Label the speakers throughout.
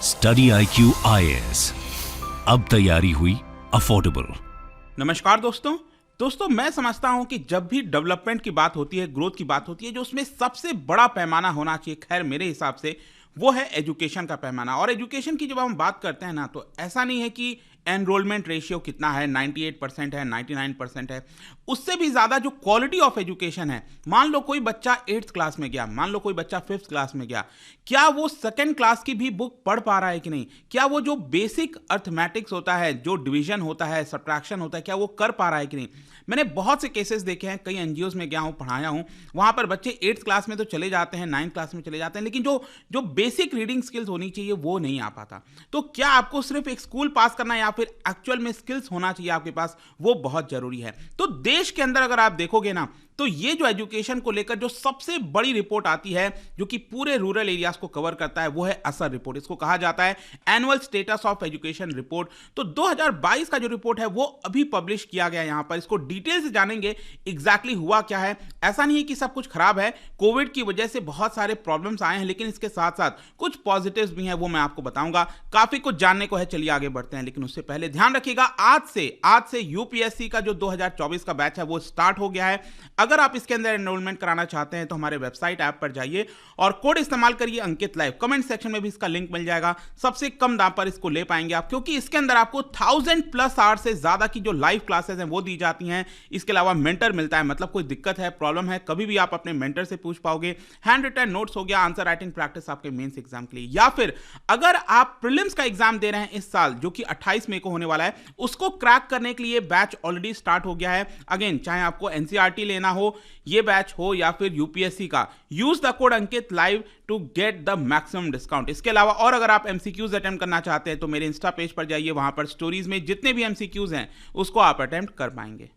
Speaker 1: Study IQ IAS, अब तैयारी हुई अफोर्डेबल।
Speaker 2: नमस्कार दोस्तों, मैं समझता हूं कि जब भी डेवलपमेंट की बात होती है, ग्रोथ की बात होती है, जो उसमें सबसे बड़ा पैमाना होना चाहिए, खैर मेरे हिसाब से वो है एजुकेशन का पैमाना। और एजुकेशन की जब हम बात करते हैं ना, तो ऐसा नहीं है कि एनरोलमेंट रेशियो कितना है, 98% है, 99% है। उससे भी ज़्यादा जो क्वालिटी ऑफ एजुकेशन है, मान लो कोई बच्चा 8th क्लास में गया, मान लो कोई बच्चा 5th क्लास में गया, क्या वो 2nd क्लास की भी बुक पढ़ पा रहा है कि नहीं? क्या वो जो बेसिक अर्थमेटिक्स होता है, जो डिवीजन होता है, सब्ट्रैक्शन होता है, क्या वो कर पा रहा है कि नहीं? मैंने बहुत से केसेस देखे हैं, कई एनजीओज में गया हूं, पढ़ाया हूं, वहां पर बच्चे 8th क्लास में तो चले जाते हैं, 9th क्लास में चले जाते हैं, लेकिन जो बेसिक रीडिंग स्किल्स होनी चाहिए वो नहीं आ पाता। तो क्या आपको सिर्फ एक स्कूल पास करना या फिर एक्चुअल में स्किल्स होना चाहिए आपके पास, वो बहुत जरूरी है। तो देश के अंदर अगर आप देखोगे ना, तो ये जो एजुकेशन को लेकर जो सबसे बड़ी रिपोर्ट आती है, जो कि पूरे रूरल एरियाज को कवर करता है, वो है असर रिपोर्ट। इसको कहा जाता है annual status of education report. तो 2022 का जो रिपोर्ट है वो अभी पब्लिश किया गया। यहां पर इसको डिटेल से जानेंगे एग्जैक्टली हुआ क्या है। ऐसा नहीं है कि सब कुछ खराब है, कोविड की वजह से बहुत सारे प्रॉब्लम्स आए हैं, लेकिन इसके साथ साथ कुछ पॉजिटिव्स भी हैं, वो मैं आपको बताऊंगा। काफी कुछ जानने को है, चलिए आगे बढ़ते हैं। लेकिन उससे पहले ध्यान रखिएगा, आज से यूपीएससी का जो 2024 का बैच है वो स्टार्ट हो गया है। अगर आप इसके अंदर एनरोलमेंट कराना चाहते हैं तो हमारे वेबसाइट ऐप पर जाइए और कोड इस्तेमाल करिए अंकित लाइव। कमेंट सेक्शन में भी इसका लिंक मिल जाएगा। सबसे कम दाम पर इसको ले पाएंगे आप, क्योंकि इसके अंदर आपको 1000+ आवर्स से ज्यादा की जो लाइव क्लासेस हैं वो दी जाती हैं। इसके अलावा मेंटर मिलता है, मतलब कोई दिक्कत है, प्रॉब्लम है, कभी भी आप अपने मेंटर से पूछ पाओगे। हैंड रिटन नोट्स हो गया, आंसर राइटिंग प्रैक्टिस आपके मेंस एग्जाम के लिए, या फिर अगर आप प्रीलिम्स का एग्जाम दे रहे हैं इस साल, जो कि 28 मई को होने वाला है, उसको क्रैक करने के लिए बैच ऑलरेडी स्टार्ट हो गया है। अगेन, चाहे आपको एनसीईआरटी लेना हो, ये बैच हो, या फिर यूपीएससी का, use the code Ankit live to get the maximum discount. इसके अलावा और अगर आप एमसीक्यूज अटेम्प्ट करना चाहते हैं तो मेरे इंस्टा पेज पर जाइए, वहां पर स्टोरीज में जितने भी एमसीक्यूज हैं उसको आप अटेम्प्ट कर पाएंगे।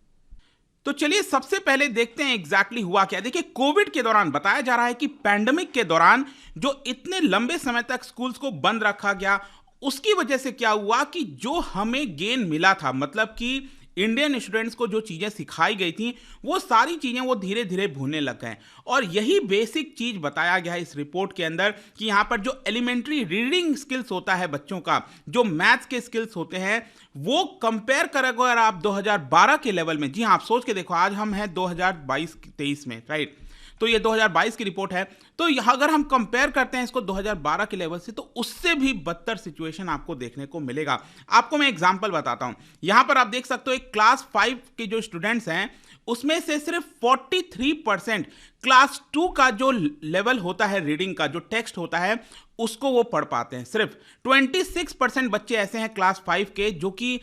Speaker 2: तो चलिए सबसे पहले देखते हैं एग्जैक्टली हुआ क्या। देखिए, कोविड के दौरान बताया जा रहा है कि पैंडेमिक के दौरान जो इतने लंबे समय तक स्कूल्स को बंद रखा गया, उसकी वजह से क्या हुआ कि जो हमें गेन मिला था, मतलब कि इंडियन स्टूडेंट्स को जो चीज़ें सिखाई गई थी, वो सारी चीज़ें वो धीरे धीरे भूलने लग गए। और यही बेसिक चीज़ बताया गया है इस रिपोर्ट के अंदर कि यहाँ पर जो एलिमेंट्री रीडिंग स्किल्स होता है बच्चों का, जो मैथ्स के स्किल्स होते हैं, वो कंपेयर करें अगर आप 2012 के लेवल में, जी हाँ, आप सोच के देखो, आज हम हैं 2022-23 में, राइट? तो ये 2022 की रिपोर्ट है। तो यहाँ अगर हम कंपेयर करते हैं इसको 2012 के लेवल से, तो उससे भी बदतर सिचुएशन आपको देखने को मिलेगा। आपको मैं एग्जांपल बताता हूं। यहां पर आप देख सकते हो एक क्लास 5 के जो स्टूडेंट्स हैं, उसमें से सिर्फ 43% क्लास 2 का जो लेवल होता है रीडिंग का, जो टेक्स्ट होता है, उसको वो पढ़ पाते हैं। सिर्फ 26% बच्चे ऐसे हैं क्लास 5 के जो कि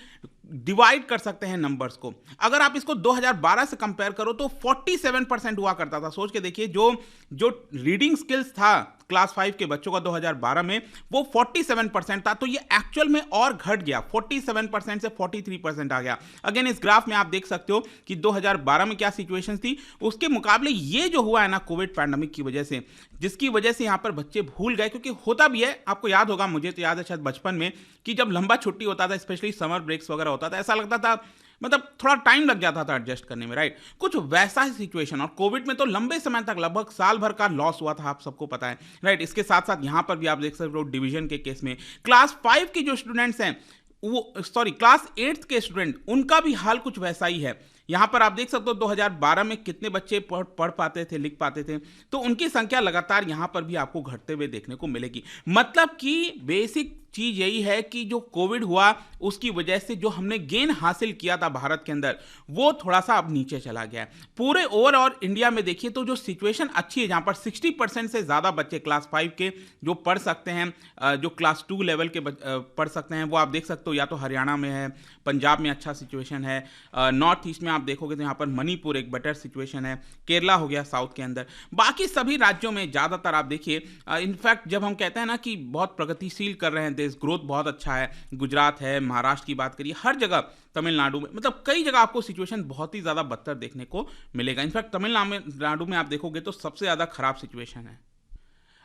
Speaker 2: डिवाइड कर सकते हैं नंबर्स को। अगर आप इसको 2012 से कंपेयर करो तो 47% हुआ करता था। सोच के देखिए, जो रीडिंग स्किल्स था क्लास 5 के बच्चों का 2012 में, वो 47% था। तो ये एक्चुअल में और घट गया, 47% से 43% आ गया। अगेन, इस ग्राफ में आप देख सकते हो कि 2012 में क्या सिचुएशन थी, उसके मुकाबले ये जो हुआ है ना कोविड पैंडेमिक की वजह से, जिसकी वजह से यहाँ पर बच्चे भूल गए। क्योंकि होता भी है, आपको याद होगा, मुझे तो याद है शायद बचपन में, कि जब लंबा छुट्टी होता था, स्पेशली समर ब्रेक्स वगैरह होता था, ऐसा लगता था मतलब थोड़ा टाइम लग जाता था एडजस्ट करने में, राइट? कुछ वैसा ही सिचुएशन। और कोविड में तो लंबे समय तक, लगभग साल भर का लॉस हुआ था, आप सबको पता है, राइट? इसके साथ साथ यहाँ पर भी आप देख सकते हो डिवीजन के केस में क्लास 5 की जो स्टूडेंट्स हैं, क्लास 8th के स्टूडेंट, उनका भी हाल कुछ वैसा ही है। यहां पर आप देख सकते हो 2012 में कितने बच्चे पढ़ पाते थे, लिख पाते थे, तो उनकी संख्या लगातार यहां पर भी आपको घटते हुए देखने को मिलेगी। मतलब कि बेसिक चीज यही है कि जो कोविड हुआ, उसकी वजह से जो हमने गेन हासिल किया था भारत के अंदर, वो थोड़ा सा अब नीचे चला गया है। पूरे ओवरऑल इंडिया में देखिए तो जो सिचुएशन अच्छी है, जहां पर 60% से ज्यादा बच्चे क्लास 5 के जो पढ़ सकते हैं, जो क्लास 2 लेवल के पढ़ सकते हैं, वो आप देख सकते हो या तो हरियाणा में है, पंजाब में अच्छा सिचुएशन है, नॉर्थ ईस्ट में आप देखोगे तो यहाँ पर मणिपुर एक बेटर सिचुएशन है, केरला हो गया साउथ के अंदर। बाकी सभी राज्यों में ज़्यादातर आप देखिए, इनफैक्ट जब हम कहते हैं ना कि बहुत प्रगतिशील कर रहे हैं देश, ग्रोथ बहुत अच्छा है, गुजरात है, महाराष्ट्र की बात करिए, हर जगह, तमिलनाडु में, मतलब कई जगह आपको सिचुएशन बहुत ही ज़्यादा बदतर देखने को मिलेगा। इनफैक्ट तमिलनाडु में आप देखोगे तो सबसे ज़्यादा खराब सिचुएशन है।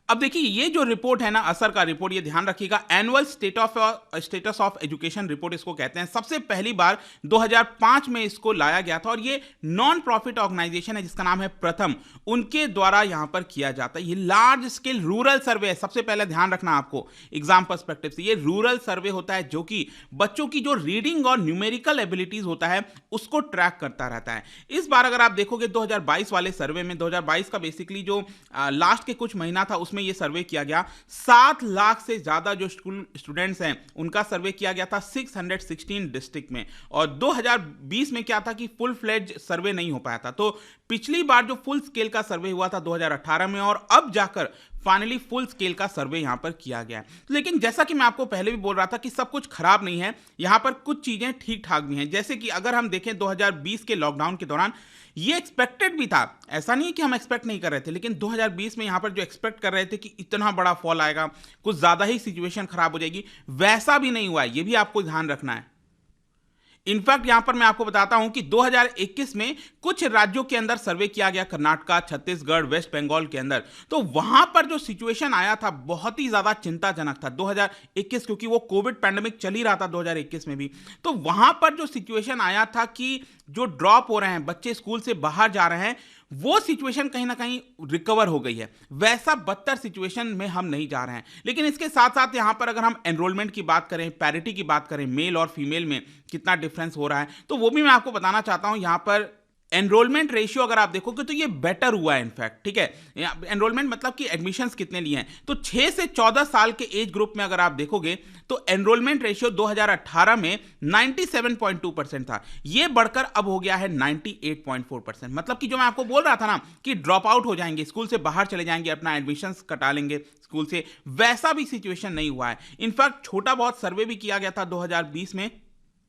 Speaker 2: अब देखिए ये जो रिपोर्ट है ना, असर का रिपोर्ट, ये ध्यान रखिएगा, annual status of education report इसको कहते हैं। सबसे पहली बार 2005 में इसको लाया गया था और ये नॉन प्रॉफिट ऑर्गेनाइजेशन है जिसका नाम है प्रथम, उनके द्वारा यहां पर किया जाता है। ये लार्ज स्केल रूरल सर्वे है, सबसे पहले ध्यान रखना आपको एग्जाम पर्सपेक्टिव से, ये रूरल सर्वे होता है जो कि बच्चों की जो रीडिंग और न्यूमेरिकल एबिलिटीज होता है उसको ट्रैक करता रहता है। इस बार अगर आप देखोगे 2022 वाले सर्वे में, 2022 का बेसिकली जो लास्ट के कुछ महीना था उसमें ये सर्वे किया गया, 7 लाख से ज्यादा जो स्कूल स्टूडेंट्स हैं उनका सर्वे किया गया था 616 डिस्ट्रिक्ट में। और 2020 में क्या था कि फुल फ्लेज सर्वे नहीं हो पाया था, तो पिछली बार जो फुल स्केल का सर्वे हुआ था 2018 में, और अब जाकर फाइनली फुल स्केल का सर्वे यहां पर किया गया है। लेकिन जैसा कि मैं आपको पहले भी बोल रहा था कि सब कुछ खराब नहीं है, यहां पर कुछ चीजें ठीक ठाक भी हैं। जैसे कि अगर हम देखें 2020 के लॉकडाउन के दौरान ये एक्सपेक्टेड भी था, ऐसा नहीं है कि हम एक्सपेक्ट नहीं कर रहे थे, लेकिन 2020 में यहां पर जो एक्सपेक्ट कर रहे थे कि इतना बड़ा फॉल आएगा, कुछ ज्यादा ही सिचुएशन खराब हो जाएगी, वैसा भी नहीं हुआ है, ये भी आपको ध्यान रखना है। इनफैक्ट यहां पर मैं आपको बताता हूं कि 2021 में कुछ राज्यों के अंदर सर्वे किया गया, कर्नाटका, छत्तीसगढ़, वेस्ट बंगाल के अंदर, तो वहां पर जो सिचुएशन आया था बहुत ही ज्यादा चिंताजनक था 2021, क्योंकि वो कोविड पैंडेमिक चल ही रहा था 2021 में भी। तो वहां पर जो सिचुएशन आया था कि जो ड्रॉप हो रहे हैं बच्चे, स्कूल से बाहर जा रहे हैं, वो सिचुएशन कहीं ना कहीं रिकवर हो गई है। वैसा बदतर सिचुएशन में हम नहीं जा रहे हैं। लेकिन इसके साथ साथ यहां पर अगर हम एनरोलमेंट की बात करें, पैरिटी की बात करें, मेल और फीमेल में कितना डिफरेंस हो रहा है, तो वो भी मैं आपको बताना चाहता हूं। यहां पर एनरोलमेंट रेशियो अगर आप देखोगे तो ये बेटर हुआ है इनफैक्ट, ठीक है। एनरोलमेंट मतलब कि एडमिशंस कितने लिए हैं, तो 6 से 14 साल के एज ग्रुप में अगर आप देखोगे तो एनरोलमेंट रेशियो 2018 में 97.2% था, ये बढ़कर अब हो गया है 98.4%। मतलब कि जो मैं आपको बोल रहा था ना कि ड्रॉप आउट हो जाएंगे, स्कूल से बाहर चले जाएंगे, अपना एडमिशंस कटा लेंगे स्कूल से, वैसा भी सिचुएशन नहीं हुआ है। इनफैक्ट छोटा बहुत सर्वे भी किया गया था 2020 में,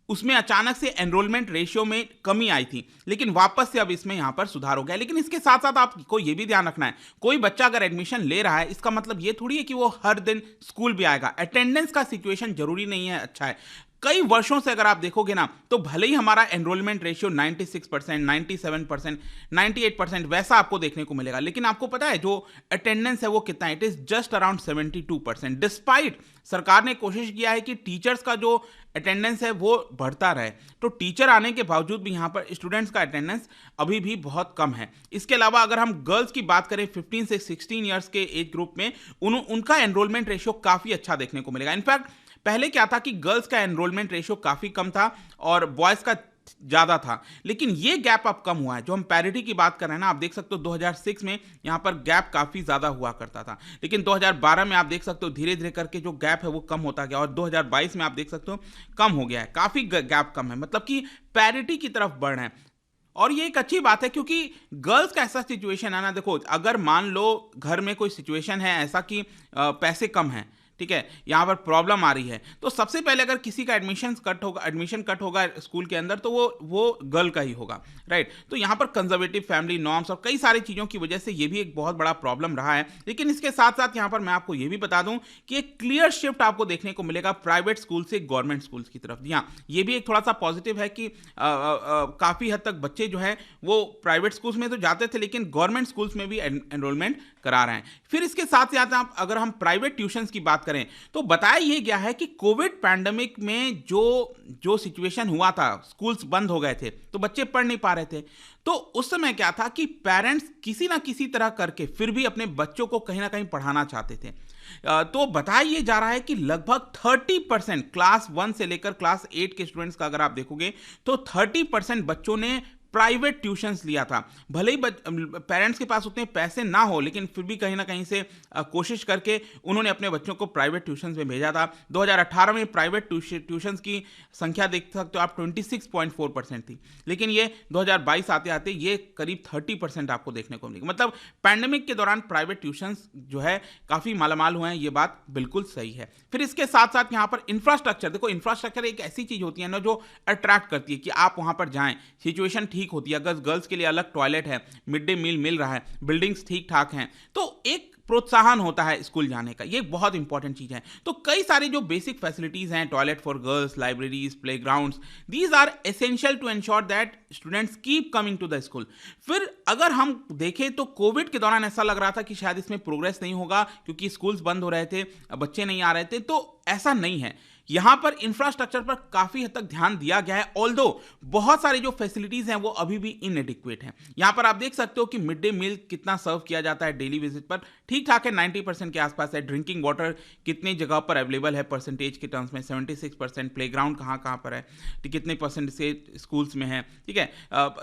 Speaker 2: उसमें अचानक से एनरोलमेंट रेशियो में कमी आई थी, लेकिन वापस से अब इसमें यहां पर सुधार हो गया। लेकिन इसके साथ साथ आपको यह भी ध्यान रखना है, कोई बच्चा अगर एडमिशन ले रहा है इसका मतलब यह थोड़ी है कि वो हर दिन स्कूल भी आएगा। अटेंडेंस का सिचुएशन जरूरी नहीं है अच्छा है। कई वर्षों से अगर आप देखोगे ना, तो भले ही हमारा एनरोलमेंट रेशियो 96%, 97%, 98% वैसा आपको देखने को मिलेगा, लेकिन आपको पता है जो अटेंडेंस है वो कितना है, it is just around 72%। Despite सरकार ने कोशिश किया है कि टीचर्स का जो अटेंडेंस है वो बढ़ता रहे, तो टीचर आने के बावजूद भी यहाँ पर स्टूडेंट्स का अटेंडेंस अभी भी बहुत कम है। इसके अलावा अगर हम गर्ल्स की बात करें 15 से 16 ईयर्स के एज ग्रुप में, उनका एनरोलमेंट रेशियो काफ़ी अच्छा देखने को मिलेगा। इनफैक्ट पहले क्या था कि गर्ल्स का एनरोलमेंट रेशियो काफ़ी कम था और बॉयज़ का ज़्यादा था, लेकिन ये गैप अब कम हुआ है। जो हम पैरिटी की बात कर रहे हैं ना, आप देख सकते हो 2006 में यहाँ पर गैप काफ़ी ज़्यादा हुआ करता था, लेकिन 2012 में आप देख सकते हो धीरे धीरे करके जो गैप है वो कम होता गया, और 2022 में आप देख सकते हो कम हो गया है, काफ़ी गैप कम है, मतलब कि पैरिटी की तरफ बढ़ रहे हैं। और ये एक अच्छी बात है, क्योंकि गर्ल्स का ऐसा सिचुएशन है ना, देखो अगर मान लो घर में कोई सिचुएशन है ऐसा कि पैसे कम हैं, ठीक है, यहाँ पर प्रॉब्लम आ रही है, तो सबसे पहले अगर किसी का एडमिशन कट होगा स्कूल के अंदर, तो वो गर्ल का ही होगा, राइट। तो यहाँ पर कंजर्वेटिव फैमिली नॉर्म्स और कई सारी चीज़ों की वजह से ये भी एक बहुत बड़ा प्रॉब्लम रहा है। लेकिन इसके साथ साथ यहाँ पर मैं आपको ये भी बता दूं कि एक क्लियर शिफ्ट आपको देखने को मिलेगा प्राइवेट स्कूल से गवर्नमेंट स्कूल्स की तरफ। हाँ, ये भी एक थोड़ा सा पॉजिटिव है कि काफ़ी हद तक बच्चे जो हैं वो प्राइवेट स्कूल्स में तो जाते थे, लेकिन गवर्नमेंट स्कूल्स में भी एनरोलमेंट करा रहे हैं। फिर इसके साथ साथ अगर हम प्राइवेट ट्यूशंस की बात करें, तो बताया यह गया है कि कोविड पैंडेमिक में जो सिचुएशन हुआ था, स्कूल्स बंद हो गए थे तो बच्चे पढ़ नहीं पा रहे थे, तो उस समय क्या था कि पेरेंट्स किसी ना किसी तरह करके फिर भी अपने बच्चों को कहीं ना कहीं पढ़ाना चाहते थे। तो बताया यह जा रहा है कि लगभग 30% क्लास 1 से लेकर क्लास 8 के स्टूडेंट्स का अगर आप देखोगे तो 30% बच्चों ने प्राइवेट ट्यूशंस लिया था। भले ही पेरेंट्स के पास उतने पैसे ना हो, लेकिन फिर भी कहीं ना कहीं से कोशिश करके उन्होंने अपने बच्चों को प्राइवेट ट्यूशंस में भेजा था। 2018 में प्राइवेट ट्यूशंस की संख्या देख सकते हो आप 26.4% थी, लेकिन ये 2022 आते आते ये करीब 30% आपको देखने को मिलेगी। मतलब पैंडेमिक के दौरान प्राइवेट ट्यूशंस जो है काफ़ी मालामाल हुए हैं, ये बात बिल्कुल सही है। फिर इसके साथ साथ यहाँ पर इंफ्रास्ट्रक्चर, देखो इंफ्रास्ट्रक्चर एक ऐसी चीज़ होती है ना जो अट्रैक्ट करती है कि आप वहाँ पर जाएँ, सिचुएशन होती है। अगर गर्ल्स के लिए अलग टॉयलेट है, मिड डे मील मिल रहा है, बिल्डिंग्स ठीक ठाक हैं, तो एक प्रोत्साहन होता है स्कूल जाने का, ये बहुत इंपॉर्टेंट चीज़ है। तो कई सारी जो बेसिक फैसिलिटीज़ हैं, toilet for girls, libraries, playgrounds, these are essential to ensure that students keep coming to the school. फिर अगर हम देखें तो कोविड के दौरान ऐसा लग रहा था कि शायद इसमें प्रोग्रेस नहीं होगा क्योंकि स्कूल्स बंद हो रहे थे, बच्चे नहीं आ रहे थे, तो ऐसा नहीं है। यहां पर इंफ्रास्ट्रक्चर पर काफी हद तक ध्यान दिया गया है, ऑल्दो बहुत सारी जो फैसिलिटीज हैं वो अभी भी इनएडिक्वेट हैं। यहां पर आप देख सकते हो कि मिड डे मील कितना सर्व किया जाता है डेली बेसिस पर, ठीक ठाक है, 90% के आसपास है। ड्रिंकिंग वाटर कितनी जगह पर अवेलेबल है परसेंटेज के टर्म्स में, 76%। प्लेग्राउंड कहाँ पर है, कितने परसेंट से स्कूल्स में है, ठीक है।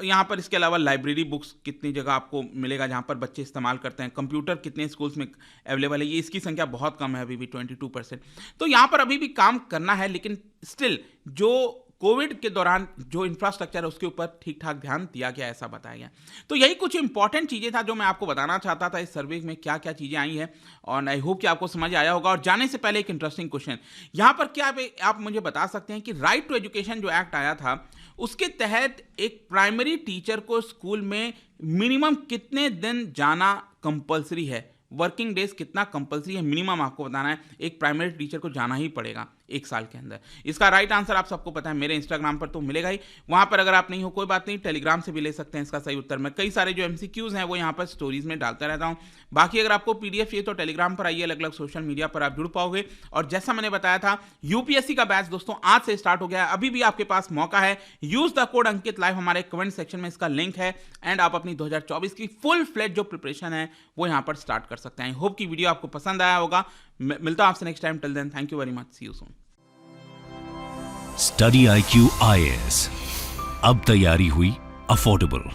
Speaker 2: यहाँ पर इसके अलावा लाइब्रेरी बुक्स कितनी जगह आपको मिलेगा जहाँ पर बच्चे इस्तेमाल करते हैं, कंप्यूटर कितने स्कूल्स में अवेलेबल है, ये इसकी संख्या बहुत कम है, अभी भी 22%। तो यहाँ पर अभी भी काम करना है, लेकिन स्टिल जो कोविड के दौरान जो इंफ्रास्ट्रक्चर है उसके ऊपर ठीक ठाक ध्यान दिया गया, ऐसा बताया गया। तो यही कुछ इंपॉर्टेंट चीज़ें था जो मैं आपको बताना चाहता था इस सर्वे में क्या क्या चीज़ें आई हैं, और आई होप कि आपको समझ आया होगा। और जाने से पहले एक इंटरेस्टिंग क्वेश्चन यहाँ पर, क्या आप मुझे बता सकते हैं कि राइट टू एजुकेशन जो एक्ट आया था उसके तहत एक प्राइमरी टीचर को स्कूल में मिनिमम कितने दिन जाना कंपल्सरी है, वर्किंग डेज कितना कंपल्सरी है, मिनिमम आपको बताना है, एक प्राइमरी टीचर को जाना ही पड़ेगा एक साल के अंदर। इसका राइट आंसर आप सबको पता है, मेरे इंस्टाग्राम पर तो मिलेगा ही, वहां पर अगर आप नहीं हो कोई बात नहीं, टेलीग्राम से भी ले सकते हैं इसका सही उत्तर। मैं कई सारे जो MCQs हैं वो यहाँ पर स्टोरीज में डालता रहता हूँ। बाकी अगर आपको PDF चाहिए तो टेलीग्राम पर आइए, अलग अलग सोशल मीडिया पर आप जुड़ पाओगे। और जैसा मैंने बताया था, UPSC का बैच दोस्तों आज से स्टार्ट हो गया है, अभी भी आपके पास मौका है। Use the code Ankit live, हमारे कमेंट सेक्शन में इसका लिंक है, एंड आप अपनी 2024 की फुल फ्लेज जो प्रिपरेशन है वो यहाँ पर स्टार्ट कर सकते हैं। आई होप कि वीडियो आपको पसंद आया होगा। मिलता हूं आपसे next time, till then thank you very much, see you soon.
Speaker 1: Study IQ IAS, अब तैयारी हुई अफोर्डेबल।